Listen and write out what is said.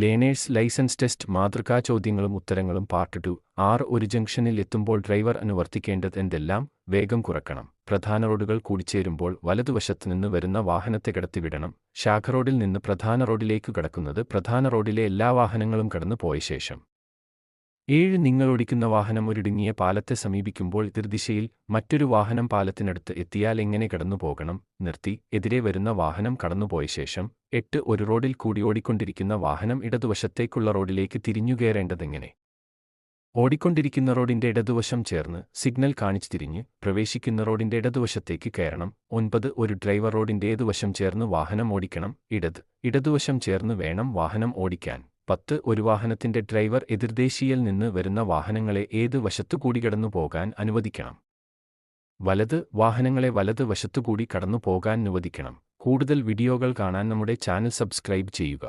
Learners licence test മാതൃകാ ചോദ്യങ്ങളും ഉത്തരങ്ങളും പാർട്ട് 2 6 ഒരു ജംഗ്ഷനിൽ എത്തുമ്പോൾ ഡ്രൈവർ അനുവർത്തിക്കേണ്ടത് എന്തെല്ലാം? വേഗം കുറക്കണം. പ്രധാന റോഡുകൾ കൂടിച്ചേരുമ്പോൾ വലതുവശത്ത് നിന്ന് വരുന്ന വാഹനത്തെ കടത്തിവിടണം. ശാഖ റോഡിൽ നിന്ന് പ്രധാന റോഡിലേക്ക് കടക്കുന്നത് പ്രധാന റോഡിലെ എല്ലാ വാഹനങ്ങളും കടന്നു പോയ ശേഷം. 7 നിങ്ങൾ ഓടിക്കുന്ന വാഹനം ഒരിടുങ്ങിയ പാലത്തെ സമീപിക്കുമ്പോൾ എതിർദിശയിൽ മറ്റൊരു വാഹനം പാലത്തിനടുത്ത് എത്തിയാൽ എങ്ങനെ കടന്നുപോകണം? നിർത്തി എതിരെ വരുന്ന വാഹനം കടന്നുപോയ ശേഷം. 8 ഒരു റോഡിൽ കൂടി ഓടിക്കൊണ്ടിരിക്കുന്ന വാഹനം ഇടതുവശത്തേക്കുള്ള റോഡിലേക്ക് തിരിഞ്ഞുകയറേണ്ടതെങ്ങനെ? ഓടിക്കൊണ്ടിരിക്കുന്ന റോഡിന്റെ ഇടതുവശം ചേർന്ന് സിഗ്നൽ കാണിച്ച് തിരിഞ്ഞ് പ്രവേശിക്കുന്ന റോഡിന്റെ ഇടതുവശത്തേക്ക് കയറണം. 9 ഒരു ഡ്രൈവർ റോഡിന്റെ ഏതുവശം ചേർന്ന് വാഹനം ഓടിക്കണം? ഇടതുവശം ചേർന്ന് വേണം വാഹനം ഓടിക്കാൻ. 10 ഒരു വാഹനത്തിന്റെ ഡ്രൈവർ എതിർദിശയിൽ നിന്ന് വരുന്ന വാഹനങ്ങളെ ഏത് വശത്തുകൂടി കടന്നുപോകാൻ അനുവദിക്കണം? വാഹനങ്ങളെ വലത് വശത്തുകൂടി കടന്നുപോകാൻ അനുവദിക്കണം. കൂടുതൽ വീഡിയോകൾ കാണാൻ നമ്മുടെ ചാനൽ സബ്സ്ക്രൈബ് ചെയ്യുക.